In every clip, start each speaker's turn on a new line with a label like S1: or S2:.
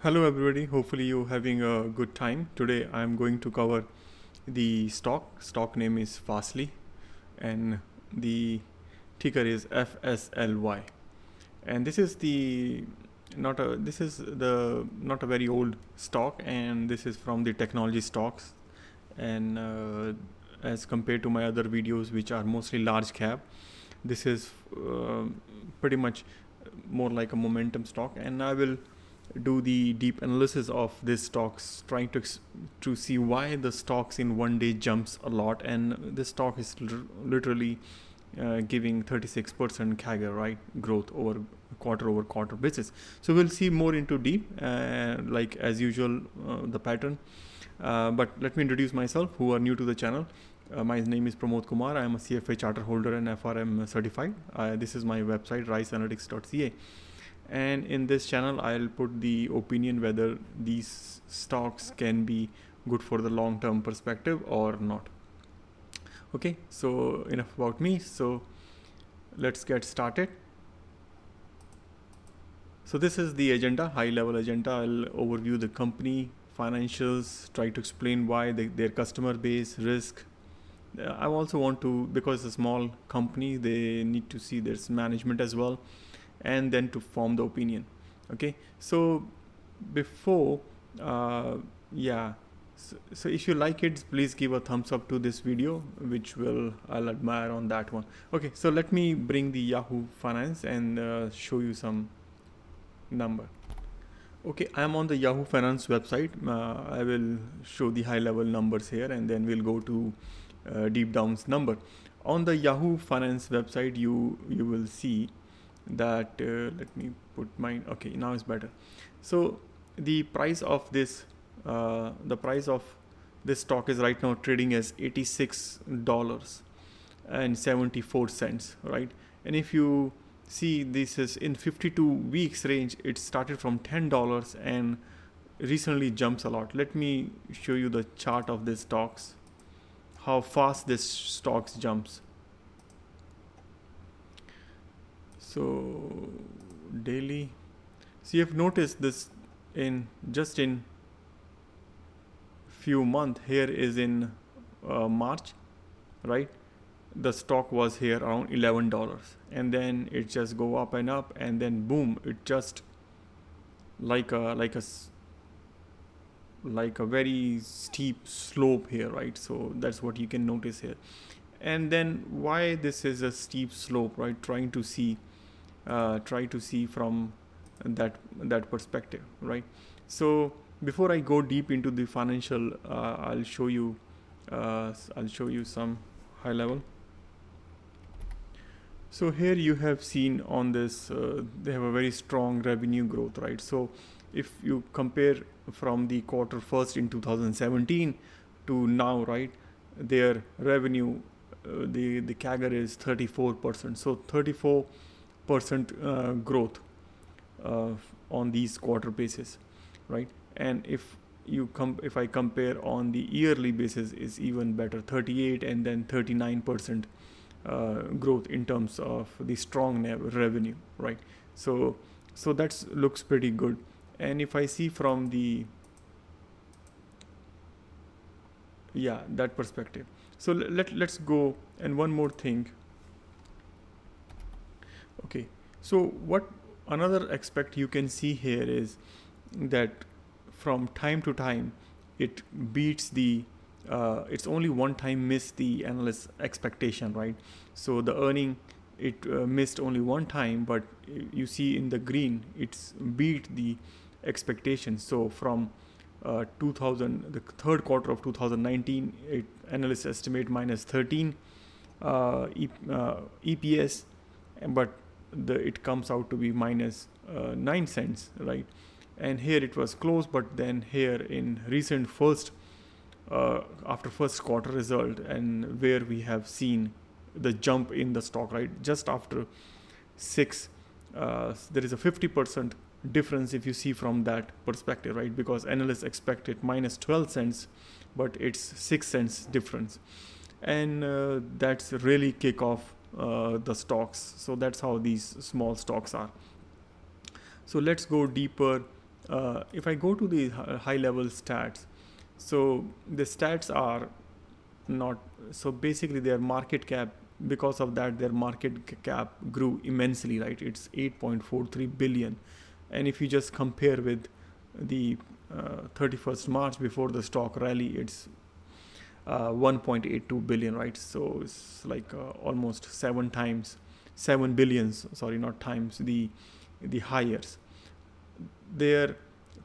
S1: Hello everybody, hopefully you're having a good time. Today I'm going to cover the stock name is FSLY and the ticker is FSLY. And this is the not a very old stock, and this is from the technology stocks, and as compared to my other videos which are mostly large cap, this is pretty much more like a momentum stock, and I will do the deep analysis of these stocks, trying to see why the stocks in one day jumps a lot, and this stock is literally giving 36% CAGR, right, growth over quarter basis. So we'll see more into deep, like as usual, the pattern. But let me introduce myself, who are new to the channel. My name is Pramod Kumar. I am a CFA charter holder and FRM certified. This is my website, riceanalytics.ca. And in this channel I'll put the opinion whether these stocks can be good for the long term perspective or not. Okay, so enough about me, so let's get started. So this is the agenda, high level agenda. I'll overview the company financials, try to explain why their customer base, risk. I also want to, because it's a small company, they need to see their management as well, and then to form the opinion. Okay, so before so if you like it, please give a thumbs up to this video, which I'll admire on that one. Okay, so let me bring the Yahoo Finance and show you some number. Okay, I am on the Yahoo Finance website. I will show the high level numbers here, and then we'll go to deep downs number. On the Yahoo Finance website, you will see that let me put mine. Okay, now it's better. So the price of this stock is right now trading as $86.74, right? And if you see, this is in 52 weeks range. It started from $10 and recently jumps a lot. Let me show you the chart of this stocks, how fast this stocks jumps. So daily, so you have noticed this in few months. Here is in March, right? The stock was here around $11, and then it just go up and up, and then boom, it just like a very steep slope here, right? So that's what you can notice here. And then why this is a steep slope, right? Try to see from that perspective, right? So before I go deep into the financial, I'll show you some high level. So here you have seen on this, they have a very strong revenue growth, right? So if you compare from the quarter first in 2017 to now, right, their revenue, the CAGR is 34%. So 34% growth on these quarter basis, right? And if I compare on the yearly basis, is even better, 38 and then 39% growth in terms of the strong revenue, right? So that looks pretty good. And if I see from the that perspective, so let's go. And one more thing. Okay, so what another aspect you can see here is that from time to time it beats the it's only one time missed the analyst expectation, right? So the earning, it missed only one time, but you see in the green, it's beat the expectations. So from the third quarter of 2019, analysts estimate minus 13 EPS, but it comes out to be minus 9 cents, right? And here it was close, but then here in recent after first quarter result, and where we have seen the jump in the stock, right? Just after 6, there is a 50% difference if you see from that perspective, right? Because analysts expected minus 12 cents, but it's 6 cents difference. And that's really kick off the stocks. So that's how these small stocks are. So let's go deeper If I go to the high level stats, so the stats are not, so basically their market cap, because of that their market cap grew immensely, right? It's 8.43 billion. And if you just compare with the 31st March before the stock rally, it's 1.82 billion, right? So it's like almost 7 billions, sorry, not times, the hires. Their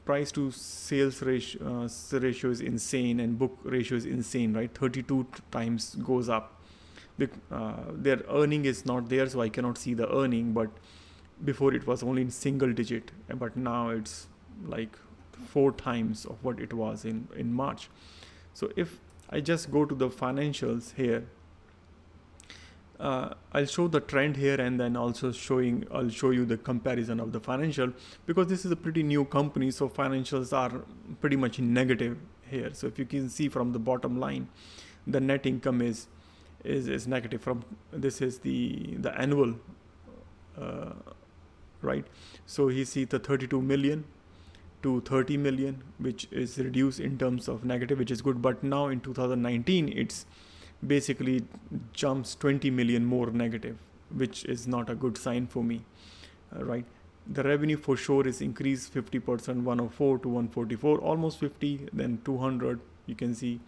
S1: price to sales ratio is insane, and book ratio is insane, right? 32 times goes up. Their earning is not there, so I cannot see the earning, but before it was only in single digit, but now it's like 4 times of what it was in March. So if I just go to the financials here, I'll show the trend here, and then also I'll show you the comparison of the financial, because this is a pretty new company, so financials are pretty much negative here. So if you can see from the bottom line, the net income is negative. From this is the annual, right? So you see the 32 million to 30 million, which is reduced in terms of negative, which is good. But now in 2019, it's basically jumps 20 million more negative, which is not a good sign for me, right? The revenue for sure is increased 50%, 104 to 144, almost 50, then 200, you can see,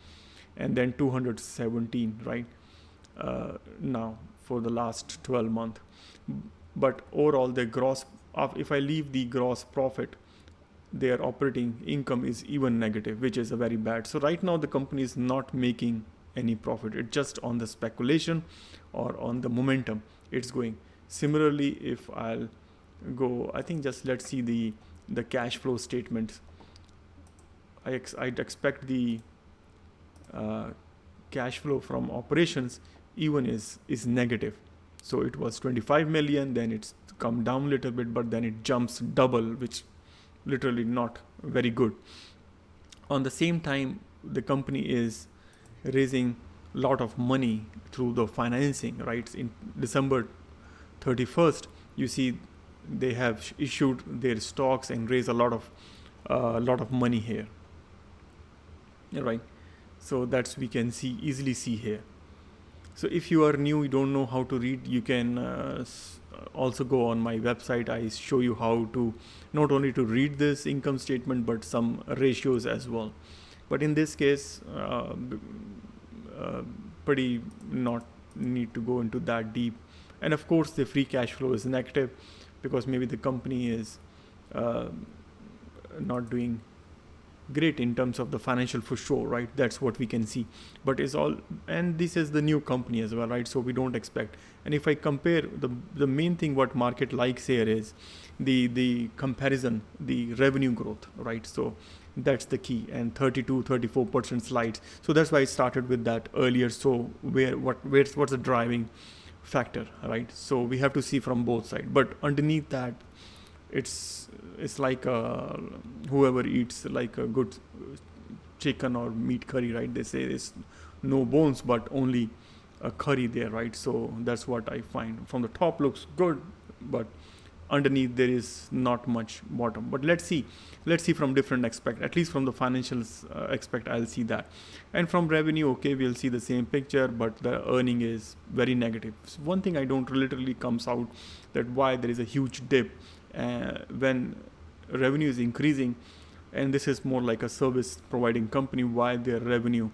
S1: and then 217, right? Now for the last 12 months. But overall, the if I leave the gross profit, their operating income is even negative, which is a very bad. So right now the company is not making any profit. It's just on the speculation or on the momentum it's going. Similarly, if I'll go, I think just let's see the cash flow statements. I'd expect the cash flow from operations even is negative. So it was 25 million, then it's come down a little bit, but then it jumps double, which literally not very good. On the same time, the company is raising a lot of money through the financing, right? In December 31st, you see they have issued their stocks and raised a lot of money here, right? So that's, we can easily see here. So if you are new, you don't know how to read, you can also go on my website. I show you how to not only to read this income statement, but some ratios as well. But in this case, pretty not need to go into that deep. And of course, the free cash flow is negative, because maybe the company is not doing great in terms of the financial for sure, right? That's what we can see. But it's all, and this is the new company as well, right? So we don't expect. And if I compare, the main thing what market likes here is the comparison, the revenue growth, right? So that's the key. And 32-34% slides. So that's why I started with that earlier. So what's the driving factor, right? So we have to see from both sides. But underneath that, it's like whoever eats like a good chicken or meat curry, right? They say there's no bones, but only a curry there, right? So that's what I find. From the top looks good, but underneath there is not much bottom. But let's see from different aspect. At least from the financials aspect, I'll see that. And from revenue, okay, we'll see the same picture, but the earning is very negative. So one thing I don't literally comes out, that why there is a huge dip when revenue is increasing, and this is more like a service providing company, why their revenue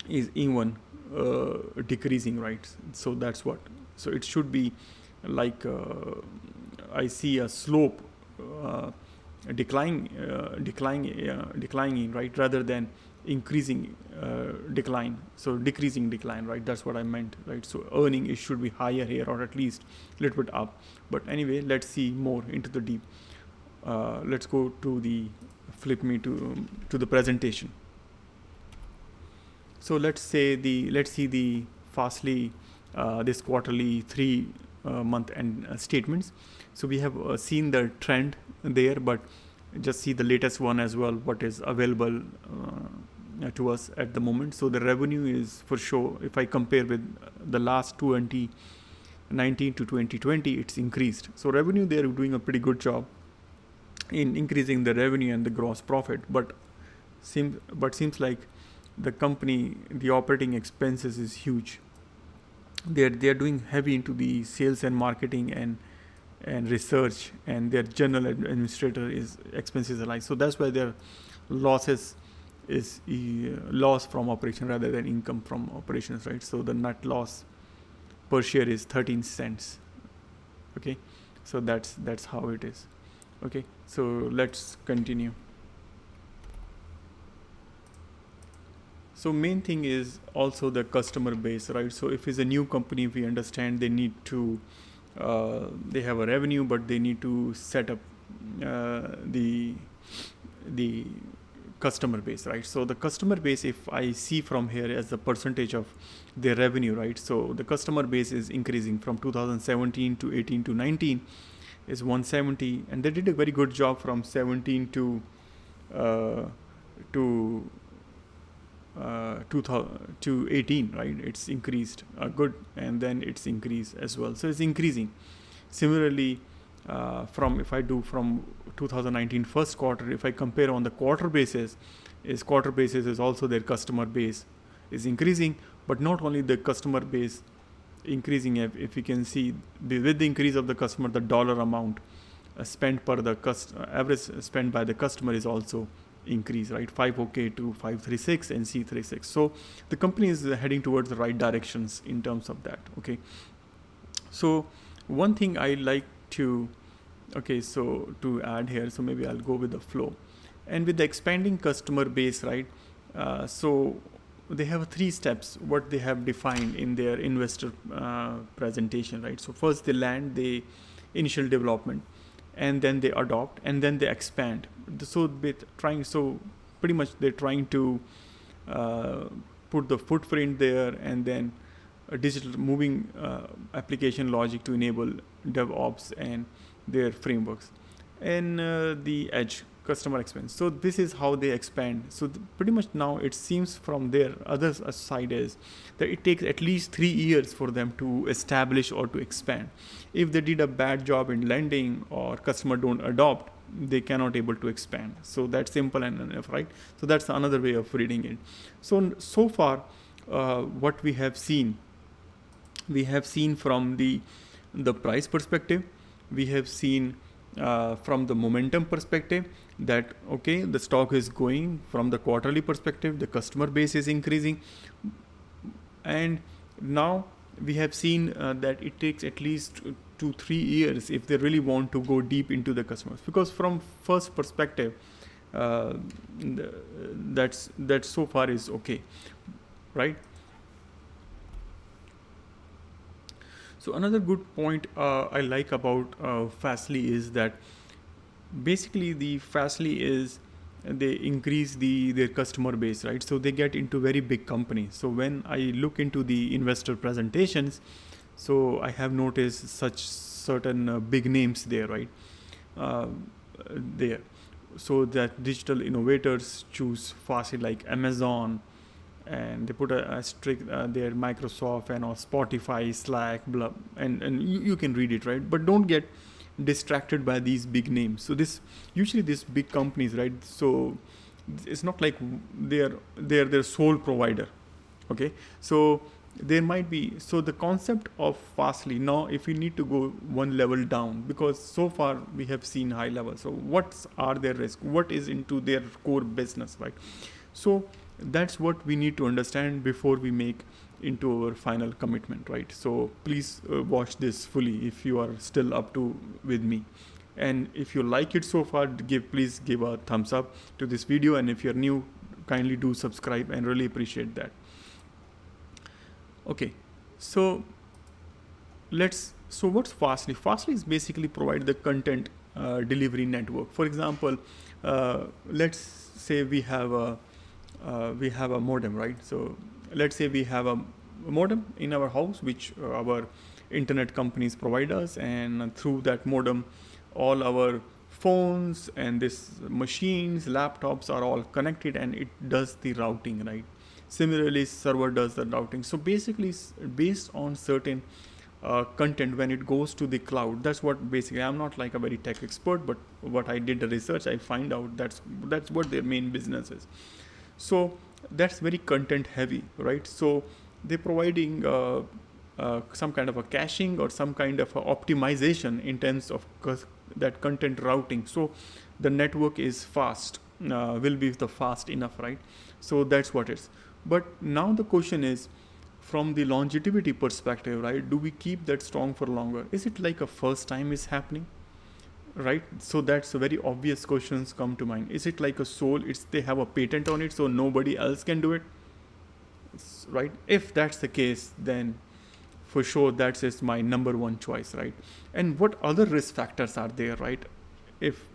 S1: is even decreasing, right? So that's what. So it should be like I see a slope declining, right, rather than increasing decline. So decreasing decline, right? That's what I meant, right? So earning, it should be higher here, or at least a little bit up. But anyway, let's see more into the deep. Let's go to flip me to the presentation. So let's see the FSLY this quarterly 3-month end statements. So we have seen the trend there, but just see the latest one as well, what is available to us at the moment. So the revenue is for sure, if I compare with the last 2019 to 2020, it's increased. So revenue, they're doing a pretty good job. in increasing the revenue and the gross profit, but seems like the company, the operating expenses is huge. They're doing heavy into the sales and marketing and research, and their general administrator is expenses are like, so that's why their losses is loss from operation rather than income from operations, right? So the net loss per share is 13 cents. Okay, so that's how it is. Okay, so let's continue. So main thing is also the customer base, right? So if it's a new company, we understand they need to they have a revenue, but they need to set up the customer base, right? So the customer base, if I see from here as the percentage of their revenue, right? So the customer base is increasing from 2017 to 18 to 19 is 170, and they did a very good job from 17 to 2000 to 18, right? It's increased good, and then it's increased as well. So it's increasing. Similarly, from if I do from 2019 first quarter, if I compare on the quarter basis is also their customer base is increasing, but not only the customer base increasing. If you can see with the increase of the customer, the dollar amount spent per the average spent by the customer is also increase, right? 5OK to 536 and C36. So the company is heading towards the right directions in terms of that. Okay, so one thing I like to to add here, so maybe I'll go with the flow, and with the expanding customer base, right? So they have 3 steps what they have defined in their investor presentation, right? So first they land the initial development, and then they adopt, and then they expand. So pretty much they're trying to put the footprint there, and then a digital moving application logic to enable DevOps and their frameworks, and the edge customer experience. So this is how they expand. So pretty much now it seems from their other side is that it takes at least 3 years for them to establish or to expand. If they did a bad job in lending or customer don't adopt, they cannot able to expand. So that's simple and enough, right? So that's another way of reading it. So far what we have seen from the price perspective, we have seen from the momentum perspective that okay, the stock is going. From the quarterly perspective, the customer base is increasing, and now we have seen that it takes at least 2-3 years if they really want to go deep into the customers, because from first perspective that so far is okay, right? So another good point I like about FSLY is that basically the FSLY is they increase their customer base, right? So they get into very big companies. So when I look into the investor presentations, so I have noticed such certain big names there, right? There. So that digital innovators choose FSLY, like Amazon, and they put a strict their Microsoft and or Spotify, Slack, blah, and you can read it, right? But don't get distracted by these big names. So usually these big companies, right? So it's not like they're their sole provider. Okay, so there might be, so the concept of FSLY now, if we need to go one level down, because so far we have seen high level. So what are their risks? What is into their core business, right? So that's what we need to understand before we make into our final commitment, right? So please watch this fully if you are still up to with me, and if you like it so far, please give a thumbs up to this video, and if you're new, kindly do subscribe, and really appreciate that. Okay, so what's FSLY? FSLY is basically provide the content delivery network. For example, let's say we have a modem, right? So let's say we have a modem in our house, which our internet companies provide us, and through that modem, all our phones and this machines, laptops are all connected, and it does the routing, right? Similarly, server does the routing. So basically, based on certain content when it goes to the cloud. That's what basically, I'm not like a very tech expert, but what I did the research, I find out that's what their main business is. So that's very content heavy, right? So they're providing some kind of a caching or some kind of a optimization in terms of that content routing. So the network is fast, will be the fast enough, right? So that's what it is. But now the question is, from the longevity perspective, right? Do we keep that strong for longer? Is it like a first time is happening? Right, so that's a very obvious questions come to mind. Is it like a soul, it's they have a patent on it so nobody else can do it, right? If that's the case, then for sure that is my number one choice, right? And what other risk factors are there, right? If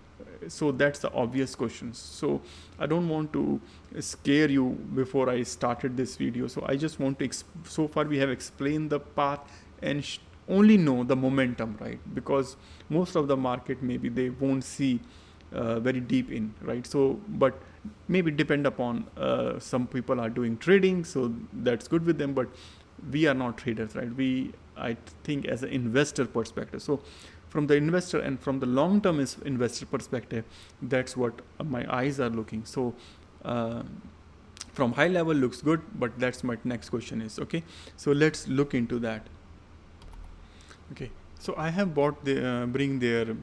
S1: so, that's the obvious questions. So I don't want to scare you before I started this video, so I just want to so far we have explained the path and only know the momentum, right? Because most of the market maybe they won't see very deep in, right? So but maybe depend upon some people are doing trading, so that's good with them, but we are not traders, right? We, I think, as an investor perspective, so from the investor and from the long term investor perspective, that's what my eyes are looking. So from high level looks good, but that's my next question is, okay, so let's look into that. Okay, so I have bought the bring their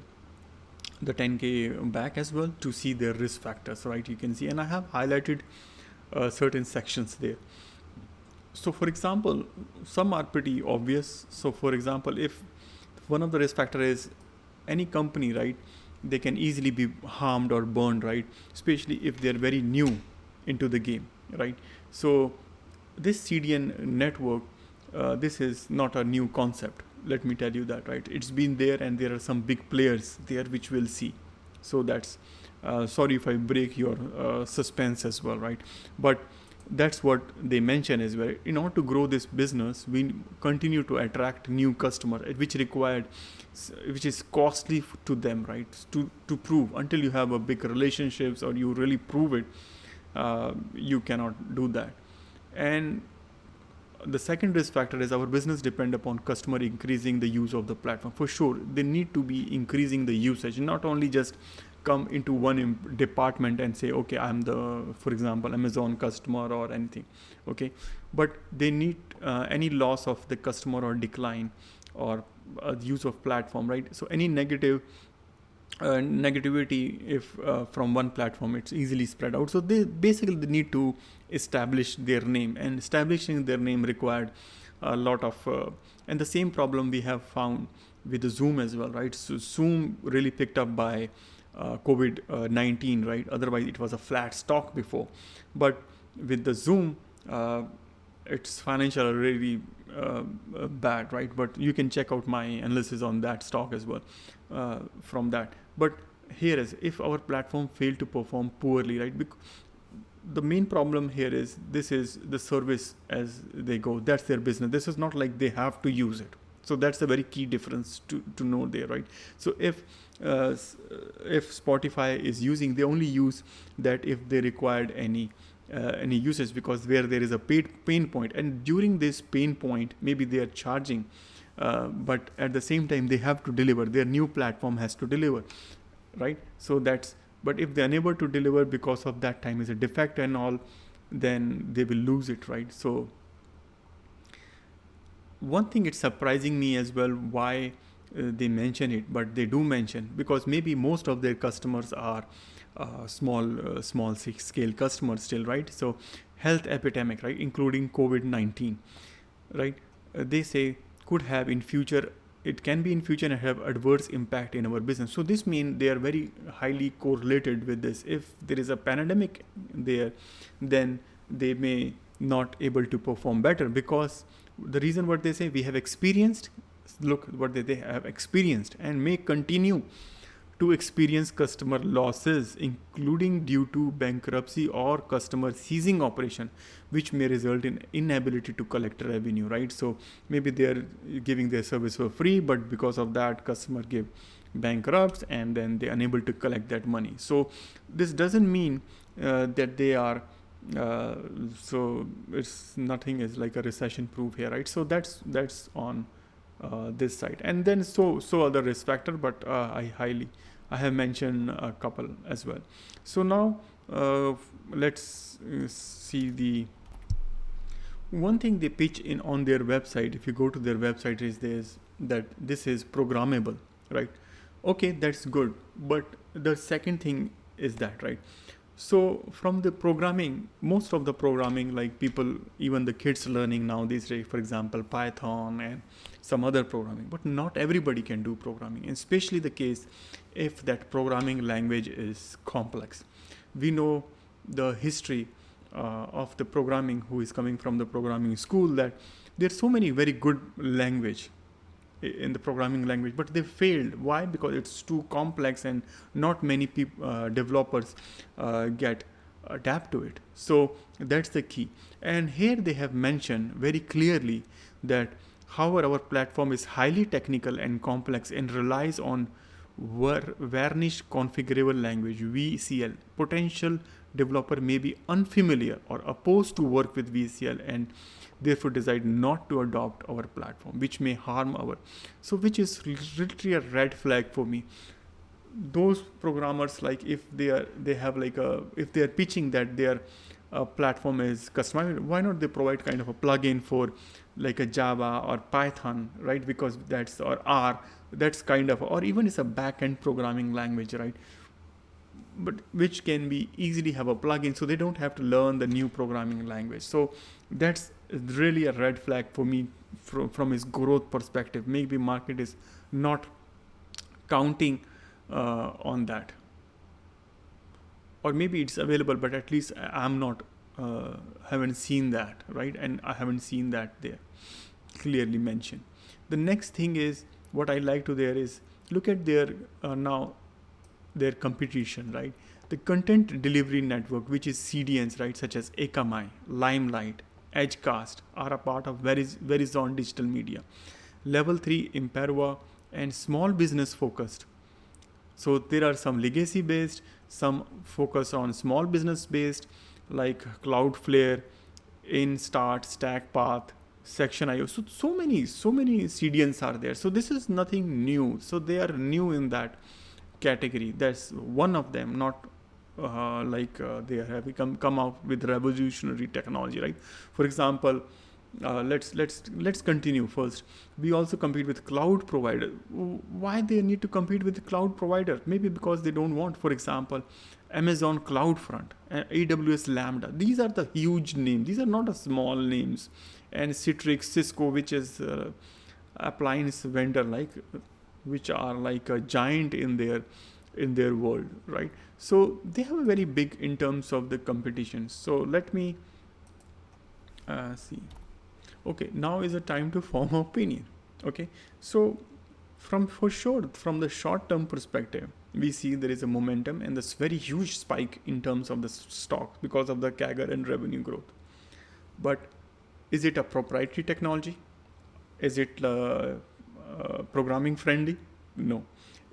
S1: the 10K back as well to see their risk factors, right? You can see, and I have highlighted certain sections there. So for example, some are pretty obvious. So for example, if one of the risk factor is any company, right, they can easily be harmed or burned, right? Especially if they're very new into the game, right? So this CDN network, this is not a new concept. Let me tell you that, right? It's been there, and there are some big players there which we'll see. So that's sorry if I break your suspense as well, right? But that's what they mention as well. In order to grow this business, we continue to attract new customer, which is costly to them, right? To prove, until you have a big relationships or you really prove it, you cannot do that. And the second risk factor is our business depend upon customer increasing the use of the platform. For sure, they need to be increasing the usage, not only just come into one department and say, okay, I'm the, for example, Amazon customer or anything, okay, but they need any loss of the customer or decline or use of platform, right? So any negativity, if from one platform, it's easily spread out. So they basically they need to establish their name, and establishing their name required a lot of and the same problem we have found with the Zoom as well, right? So Zoom really picked up by COVID-19, right? Otherwise it was a flat stock before, but with the Zoom, its financial are really bad, right? But you can check out my analysis on that stock as well from that. But here is, if our platform failed to perform poorly, right? The main problem here is, this is the service as they go. That's their business. This is not like they have to use it. So that's a very key difference to know there, right? So if Spotify is using, they only use that if they required any usage, because where there is a pain point, and during this pain point, maybe they are charging, but at the same time they have to deliver. Their new platform has to deliver, right? So that's, but if they're unable to deliver because of that time is a defect and all, then they will lose it, right? So one thing, it's surprising me as well why they mention it, but they do mention, because maybe most of their customers are small scale customers still, right? So health epidemic, right, including COVID-19, right? They say could have in future, it can be in future and have adverse impact in our business. So this means they are very highly correlated with this. If there is a pandemic there, then they may not able to perform better, because the reason what they say, we have experienced, look what they have experienced and may continue to experience customer losses, including due to bankruptcy or customer ceasing operation, which may result in inability to collect revenue, right? So maybe they're giving their service for free, but because of that, customer give bankrupts and then they're unable to collect that money. So this doesn't mean that they are so it's nothing is like a recession proof here, right? So that's on this site, and then so other risk factor, but I have mentioned a couple as well. So now let's see the one thing they pitch in on their website. If you go to their website, is this is programmable, right? Okay, that's good, but the second thing is that, right? So from the programming, most of the programming, like people, even the kids learning now these days, for example, Python and some other programming, but not everybody can do programming, and especially the case if that programming language is complex. We know the history of the programming, who is coming from the programming school, that there's so many very good language in the programming language, but they failed. Why? Because it's too complex and not many developers get adapt to it. So that's the key. And here they have mentioned very clearly that however our platform is highly technical and complex and relies on varnished configurable language VCL. Potential developer may be unfamiliar or opposed to work with VCL and therefore decide not to adopt our platform, which may harm our, so which is literally a red flag for me. Those programmers, like if they have like if they are pitching that their platform is customized, why not they provide kind of a plugin for like a Java or Python, right? Because that's, or R, that's kind of, or even it's a back-end programming language, right? But which can be easily have a plugin, so they don't have to learn the new programming language. So that's really a red flag for me from his growth perspective. Maybe market is not counting on that, or maybe it's available, but at least I'm not haven't seen that, right? And I haven't seen that there clearly mentioned. The next thing is what I like to there is look at their now their competition, right? The content delivery network, which is CDNs, right, such as Akamai, Limelight, Edgecast, are a part of Verizon Digital Media. Level 3, Imperva, and small business focused. So there are some legacy based, some focus on small business based, like Cloudflare, InStart, StackPath, Section.io. So many CDNs are there. So this is nothing new. So they are new in that category. That's one of them, not they have come out with revolutionary technology, right? For example, let's continue first. We also compete with cloud provider. Why they need to compete with the cloud provider? Maybe because they don't want, for example, Amazon CloudFront, AWS Lambda. These are the huge names. These are not a small names. And Citrix, Cisco, which is appliance vendor, like which are like a giant in their world, right? So they have a very big in terms of the competition. So let me see. Okay, now is the time to form opinion. Okay, so from the short term perspective, we see there is a momentum and this very huge spike in terms of the stock because of the CAGR and revenue growth. But is it a proprietary technology? Is it programming friendly? No.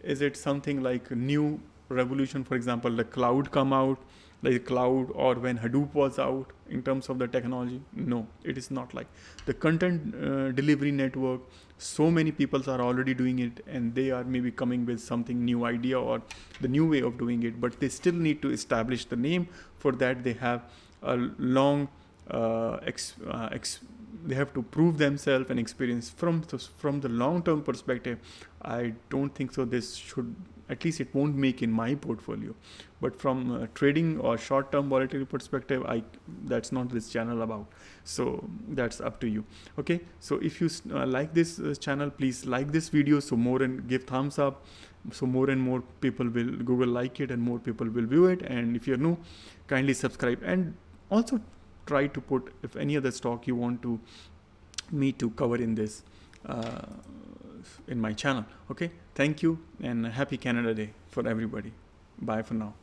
S1: Is it something like a new revolution? For example, the cloud come out, like cloud, or when Hadoop was out in terms of the technology? No, it is not like the content delivery network. So many people are already doing it, and they are maybe coming with something new idea or the new way of doing it, but they still need to establish the name. For that, they have a long they have to prove themselves and experience. From the long-term perspective, I don't think so. This should, at least it won't make in my portfolio. But from trading or short-term volatility perspective, that's not this channel about. So that's up to you. Okay. So if you like this channel, please like this video. So more and give thumbs up. So more and more people will Google like it and more people will view it. And if you're new, kindly subscribe, and also try to put if any other stock you want to me to cover in this in my channel. Okay, thank you, and happy Canada Day for everybody. Bye for now.